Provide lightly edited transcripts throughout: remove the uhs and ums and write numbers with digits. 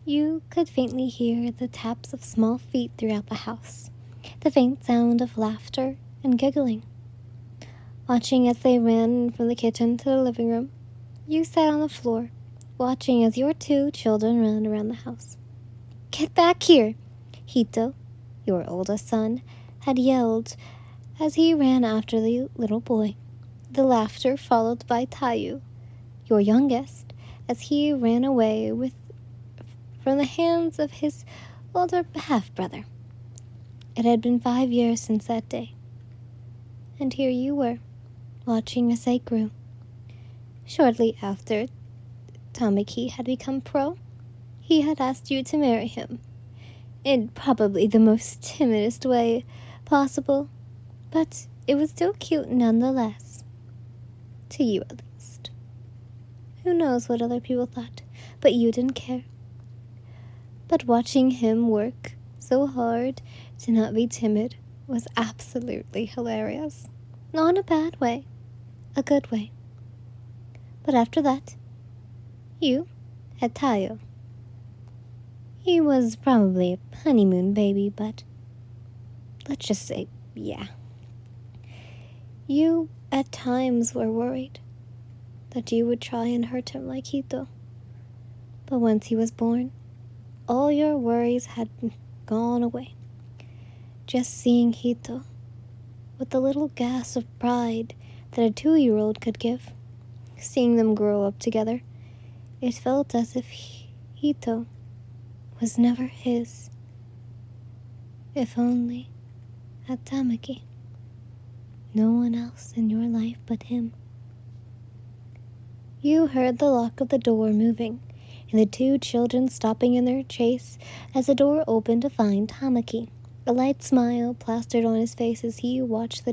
You could faintly hear the taps of small feet throughout the house, the faint sound of laughter and giggling. Watching as they ran from the kitchen to the living room, you sat on the floor, watching as your two children ran around the house. "Get back here!" Hito, your oldest son, had yelled as he ran after the little boy. The laughter followed by Tayu, your youngest, as he ran away from the hands of his older half-brother. It had been 5 years since that day, and here you were, watching as they grew. Shortly after Tamaki had become pro, he had asked you to marry him, in probably the most timidest way possible, but it was still cute nonetheless. To you, at least. Who knows what other people thought, but you didn't care. But watching him work so hard to not be timid was absolutely hilarious. Not in a bad way, a good way. But after that, you had Tayo. He was probably a honeymoon baby, but let's just say, yeah. You at times were worried that you would try and hurt him like Hito. But once he was born, all your worries had gone away. Just seeing Hito, with the little gasp of pride that a 2-year-old could give, seeing them grow up together, it felt as if Hito was never his. If only at Tamaki. No one else in your life but him. You heard the lock of the door moving, and the two children stopping in their chase as the door opened to find Tamaki. A light smile plastered on his face as he watched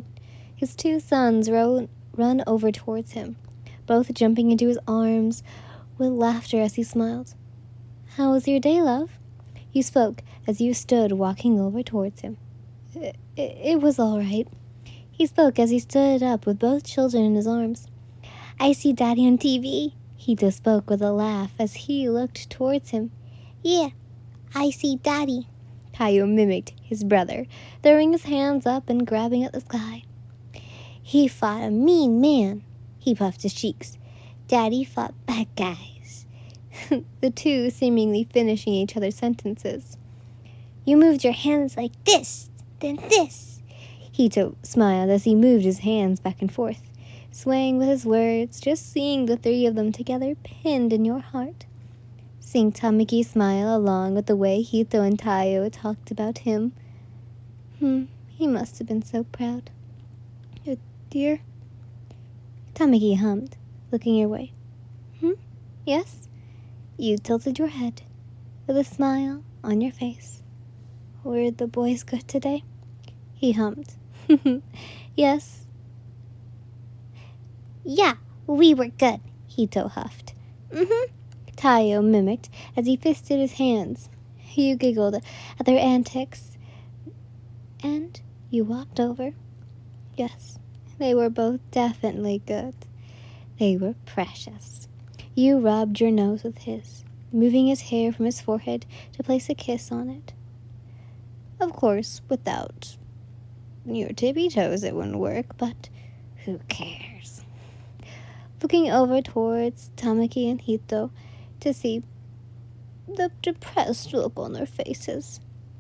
his two sons run over towards him, both jumping into his arms with laughter as he smiled. "How was your day, love?" You spoke as you stood walking over towards him. It was all right. He spoke as he stood up with both children in his arms. "I see Daddy on TV." Hito spoke with a laugh as he looked towards him. "Yeah, I see Daddy." Tayo mimicked his brother, throwing his hands up and grabbing at the sky. "He fought a mean man." He puffed his cheeks. "Daddy fought bad guys." The two seemingly finishing each other's sentences. "You moved your hands like this, then this." Hito smiled as he moved his hands back and forth, swaying with his words, just seeing the three of them together pinned in your heart. Seeing Tamaki smile along with the way Hito and Tayo talked about him. He must have been so proud. "Dear?" Tamaki hummed, looking your way. Yes?" You tilted your head, with a smile on your face. "Were the boys good today?" He hummed. "Yes." "Yeah, we were good," Hito huffed. Tayo mimicked as he fisted his hands. You giggled at their antics, and you walked over. Yes, they were both definitely good. They were precious. You rubbed your nose with his, moving his hair from his forehead to place a kiss on it. Of course, without your tippy toes it wouldn't work, but who cares? Looking over towards Tamaki and Hito to see the depressed look on their faces,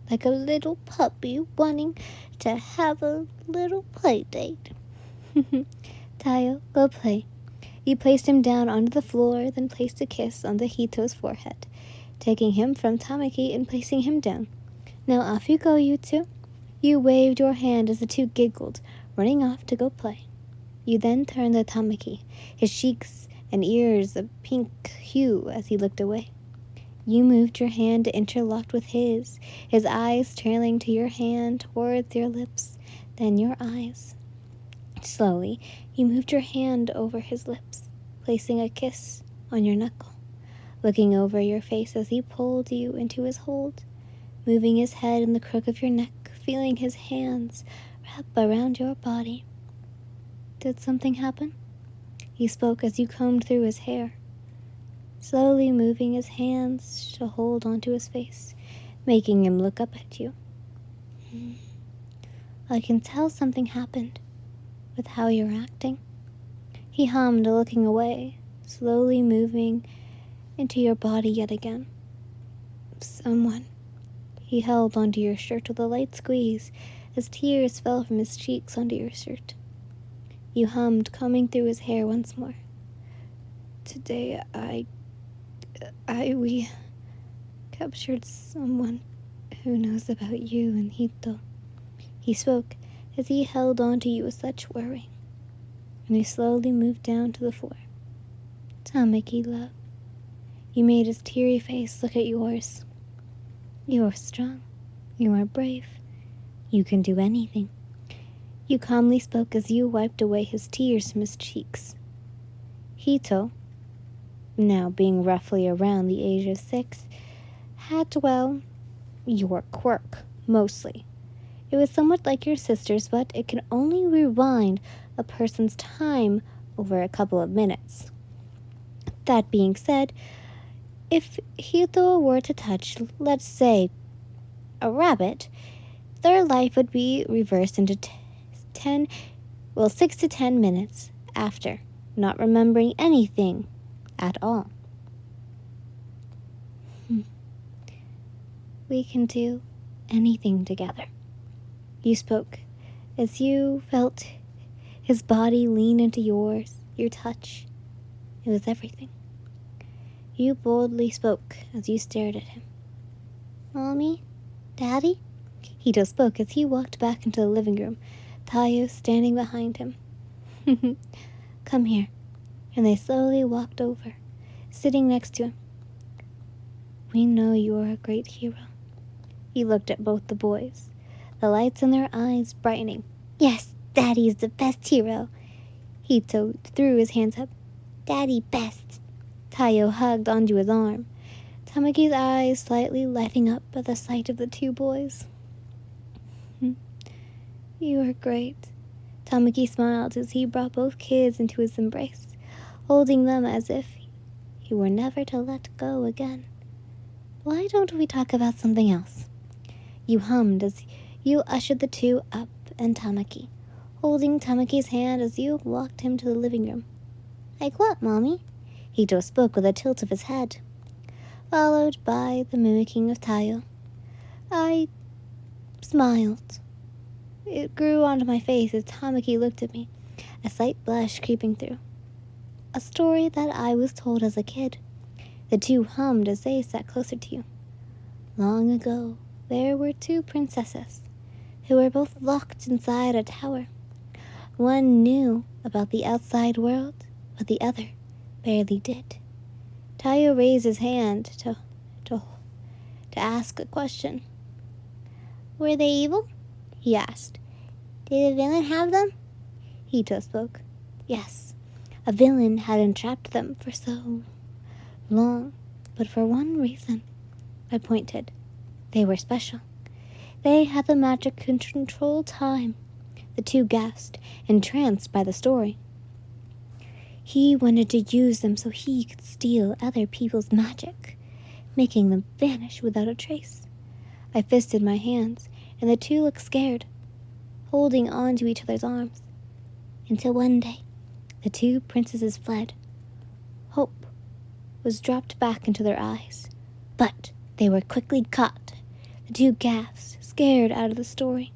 like a little puppy wanting to have a little play date. "Tayo, go play." You placed him down onto the floor, then placed a kiss onto Hito's forehead, taking him from Tamaki and placing him down. "Now off you go, you two." You waved your hand as the two giggled, running off to go play. You then turned to Tamaki, his cheeks and ears a pink hue as he looked away. You moved your hand interlocked with his eyes trailing to your hand towards your lips, then your eyes. Slowly, you moved your hand over his lips, placing a kiss on your knuckle, looking over your face as he pulled you into his hold, moving his head in the crook of your neck, feeling his hands wrap around your body. "Did something happen?" He spoke as you combed through his hair. slowly moving his hands to hold onto his face, making him look up at you. I can tell something happened with how you're acting. He hummed, looking away, slowly moving into your body yet again. Someone. He held onto your shirt with a light squeeze as tears fell from his cheeks onto your shirt. You hummed, combing through his hair once more. Today we captured someone who knows about you and Hito. He spoke as he held onto you with such worry, and he slowly moved down to the floor. Tamaki, love. You made his teary face look at yours. You are strong. You are brave. You can do anything. You calmly spoke as you wiped away his tears from his cheeks. Hito, now being roughly around the age of 6, had, well, your quirk, mostly. It was somewhat like your sister's, but it can only rewind a person's time over a couple of minutes. That being said, if Hito were to touch, let's say, a rabbit, their life would be reversed into 6 to 10 minutes after, not remembering anything at all. We can do anything together. You spoke as you felt his body lean into yours, your touch. It was everything. You boldly spoke as you stared at him. Mommy? Daddy? Hito spoke as he walked back into the living room, Tayo standing behind him. Come here. And they slowly walked over, sitting next to him. We know you are a great hero. He looked at both the boys, the lights in their eyes brightening. Yes, Daddy is the best hero. Hito threw his hands up. Daddy best. Tayo hugged onto his arm, Tamaki's eyes slightly lighting up at the sight of the two boys. You are great. Tamaki smiled as he brought both kids into his embrace, holding them as if he were never to let go again. Why don't we talk about something else? You hummed as you ushered the two up and Tamaki, holding Tamaki's hand as you walked him to the living room. Like what, Mommy? Hito spoke with a tilt of his head, followed by the mimicking of Tayo. I smiled. It grew onto my face as Tamaki looked at me, a slight blush creeping through. A story that I was told as a kid. The two hummed as they sat closer to you. Long ago, there were two princesses who were both locked inside a tower. One knew about the outside world, but the other barely did. Tayo raised his hand to ask a question. Were they evil? He asked. Did a villain have them? Hito spoke. Yes, a villain had entrapped them for so long, but for one reason. I pointed. They were special. They had the magic to control time. The two gasped, entranced by the story. He wanted to use them so he could steal other people's magic, making them vanish without a trace. I fisted my hands, and the two looked scared, holding on to each other's arms. Until one day, the two princesses fled. Hope was dropped back into their eyes, but they were quickly caught. The two gasped, scared out of the story,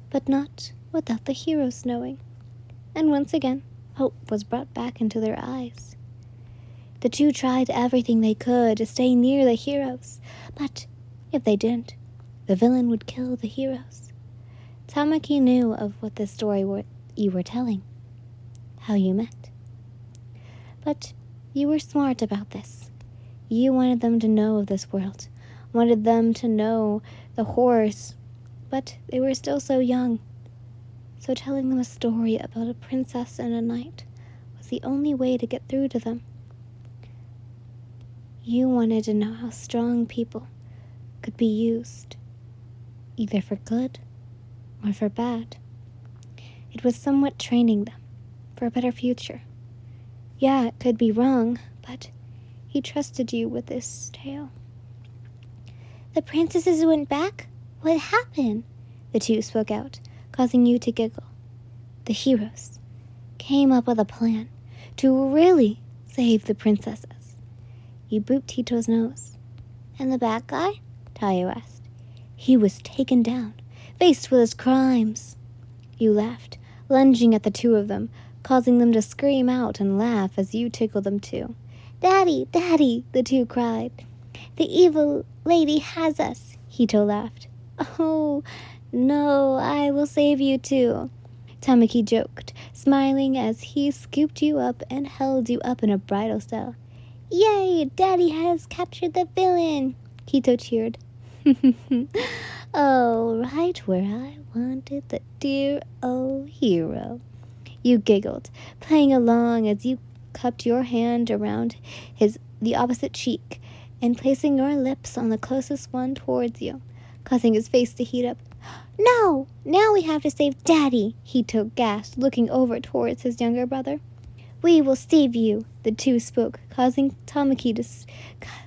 but not without the heroes knowing. And once again, hope was brought back into their eyes. The two tried everything they could to stay near the heroes, but if they didn't, the villain would kill the heroes. Tamaki knew of what the story you were telling, how you met. But you were smart about this. You wanted them to know of this world, wanted them to know the horrors, but they were still so young. So telling them a story about a princess and a knight was the only way to get through to them. You wanted to know how strong people could be used, either for good or for bad. It was somewhat training them for a better future. Yeah, it could be wrong, but He trusted you with this tale. The princesses went back? What happened? The two spoke out, causing you to giggle. The heroes came up with a plan to really save the princesses. You booped Tito's nose. And the bad guy? Tayo asked. He was taken down, faced with his crimes. You laughed, lunging at the two of them, causing them to scream out and laugh as you tickled them too. Daddy, Daddy, the two cried. The evil lady has us, Hito laughed. Oh, no, I will save you too, Tamaki joked, smiling as he scooped you up and held you up in a bridal style. Yay, Daddy has captured the villain, Hito cheered. Oh, right where I wanted the dear old hero. You giggled, playing along as you cupped your hand around the opposite cheek and placing your lips on the closest one towards you, causing his face to heat up. No! Now we have to save Daddy, Hito gasped, looking over towards his younger brother. We will save you, the two spoke, causing Tamaki to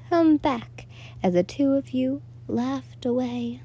come back as the two of you laughed away.